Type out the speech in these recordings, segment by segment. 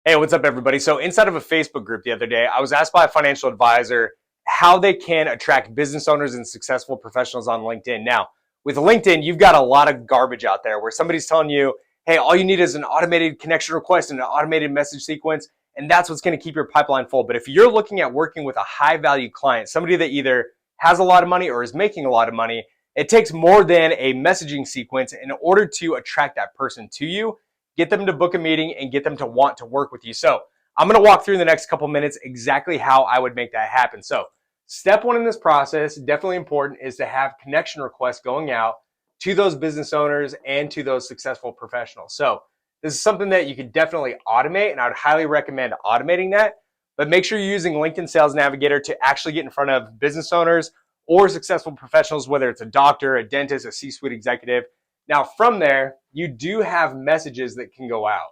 Hey, what's up, everybody? So inside of a Facebook group the other day, I was asked by a financial advisor how they can attract business owners and successful professionals on LinkedIn. Now, with LinkedIn, you've got a lot of garbage out there where somebody's telling you, hey, all you need is an automated connection request and an automated message sequence, and that's what's going to keep your pipeline full. But if you're looking at working with a high value client, somebody that either has a lot of money or is making a lot of money, it takes more than a messaging sequence in order to attract that person to you, get them to book a meeting, and get them to want to work with you. So I'm going to walk through in the next couple minutes exactly how I would make that happen. So step one in this process, definitely important, is to have connection requests going out to those business owners and to those successful professionals. So this is something that you could definitely automate, and I would highly recommend automating that. But make sure you're using LinkedIn Sales Navigator to actually get in front of business owners or successful professionals, whether it's a doctor, a dentist, a C-suite executive. Now, from there, you do have messages that can go out.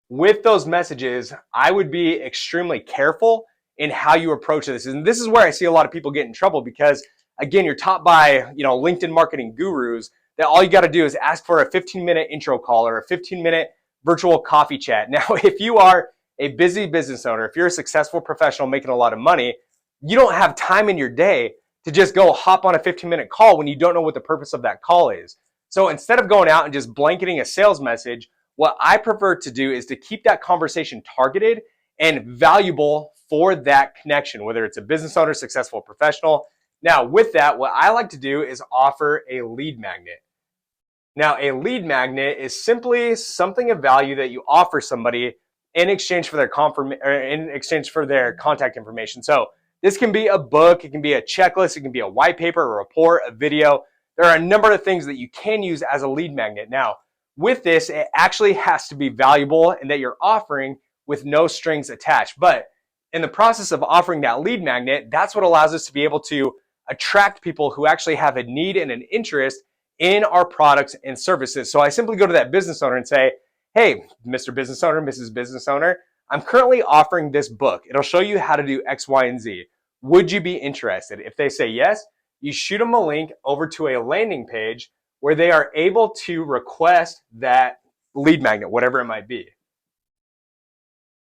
With those messages, I would be extremely careful in how you approach this. And this is where I see a lot of people get in trouble because, again, you're taught by LinkedIn marketing gurus that all you got to do is ask for a 15-minute intro call or a 15-minute virtual coffee chat. Now, if you are a busy business owner, if you're a successful professional making a lot of money, you don't have time in your day to just go hop on a 15-minute call when you don't know what the purpose of that call is. So instead of going out and just blanketing a sales message, what I prefer to do is to keep that conversation targeted and valuable for that connection, whether it's a business owner, successful professional. Now, with that, what I like to do is offer a lead magnet. Now, a lead magnet is simply something of value that you offer somebody in exchange for their contact information. So this can be a book, it can be a checklist, it can be a white paper, a report, a video. There are a number of things that you can use as a lead magnet. Now, with this, it actually has to be valuable and that you're offering with no strings attached. But in the process of offering that lead magnet, that's what allows us to be able to attract people who actually have a need and an interest in our products and services. So I simply go to that business owner and say, hey, Mr. Business Owner, Mrs. Business Owner, I'm currently offering this book. It'll show you how to do X, Y, and Z. Would you be interested? If they say yes, you shoot them a link over to a landing page where they are able to request that lead magnet, whatever it might be.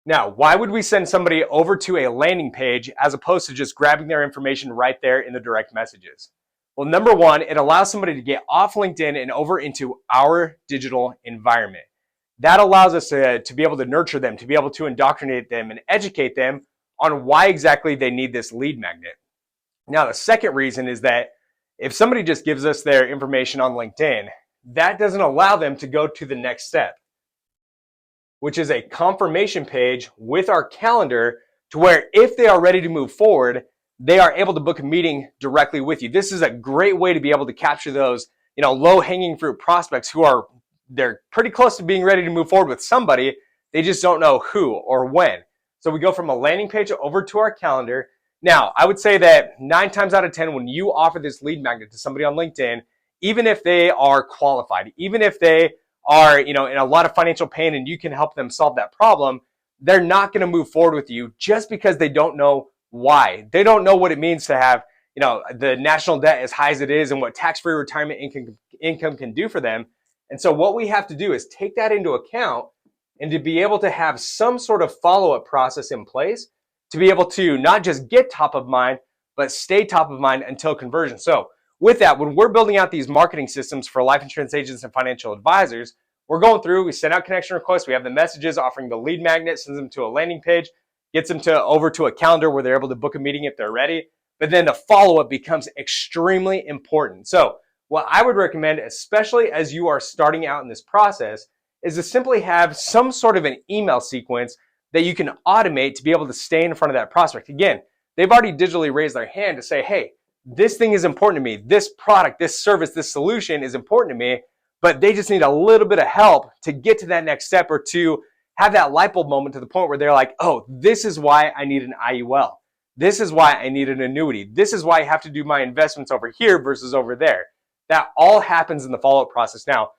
Now, why would we send somebody over to a landing page as opposed to just grabbing their information right there in the direct messages? Well, number one, it allows somebody to get off LinkedIn and over into our digital environment. That allows us to be able to nurture them, to be able to indoctrinate them and educate them on why exactly they need this lead magnet. Now, the second reason is that if somebody just gives us their information on LinkedIn, that doesn't allow them to go to the next step, which is a confirmation page with our calendar to where if they are ready to move forward, they are able to book a meeting directly with you. This is a great way to be able to capture those, low-hanging fruit prospects they're pretty close to being ready to move forward with somebody. They just don't know who or when. So we go from a landing page over to our calendar. Now, I would say that 9 times out of 10, when you offer this lead magnet to somebody on LinkedIn, even if they are qualified, even if they are, in a lot of financial pain and you can help them solve that problem, they're not going to move forward with you just because they don't know why. They don't know what it means to have, the national debt as high as it is and what tax-free retirement income can do for them. And so what we have to do is take that into account and to be able to have some sort of follow-up process in place to be able to not just get top of mind, but stay top of mind until conversion. So with that, when we're building out these marketing systems for life insurance agents and financial advisors, we're going through, we send out connection requests, we have the messages offering the lead magnet, sends them to a landing page, gets them over to a calendar where they're able to book a meeting if they're ready. But then the follow-up becomes extremely important. So what I would recommend, especially as you are starting out in this process, is to simply have some sort of an email sequence that you can automate to be able to stay in front of that prospect. Again, they've already digitally raised their hand to say, hey, this thing is important to me. This product, this service, this solution is important to me, but they just need a little bit of help to get to that next step or to have that light bulb moment to the point where they're like, oh, this is why I need an IUL. This is why I need an annuity. This is why I have to do my investments over here versus over there. That all happens in the follow-up process. Now,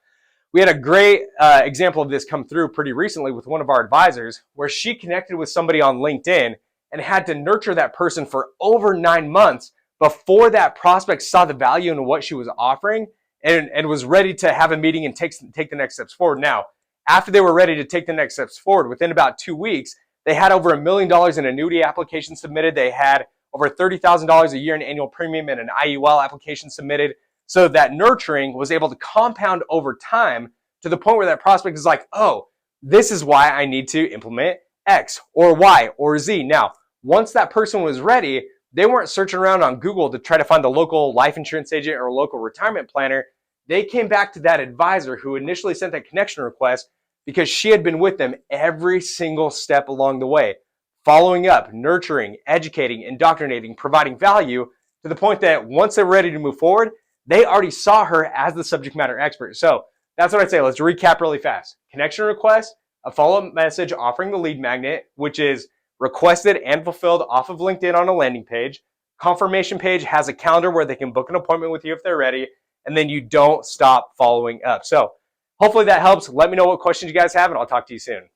we had a great example of this come through pretty recently with one of our advisors where she connected with somebody on LinkedIn and had to nurture that person for over 9 months before that prospect saw the value in what she was offering and was ready to have a meeting and take the next steps forward. Now, after they were ready to take the next steps forward, within about 2 weeks, they had over $1 million in annuity applications submitted. They had over $30,000 a year in annual premium and an IUL application submitted. So that nurturing was able to compound over time to the point where that prospect is like, oh, this is why I need to implement X or Y or Z. Now, once that person was ready, they weren't searching around on Google to try to find the local life insurance agent or local retirement planner. They came back to that advisor who initially sent that connection request because she had been with them every single step along the way, following up, nurturing, educating, indoctrinating, providing value to the point that once they're ready to move forward, they already saw her as the subject matter expert. So that's what I'd say. Let's recap really fast. Connection request, a follow-up message offering the lead magnet, which is requested and fulfilled off of LinkedIn on a landing page. Confirmation page has a calendar where they can book an appointment with you if they're ready. And then you don't stop following up. So hopefully that helps. Let me know what questions you guys have, and I'll talk to you soon.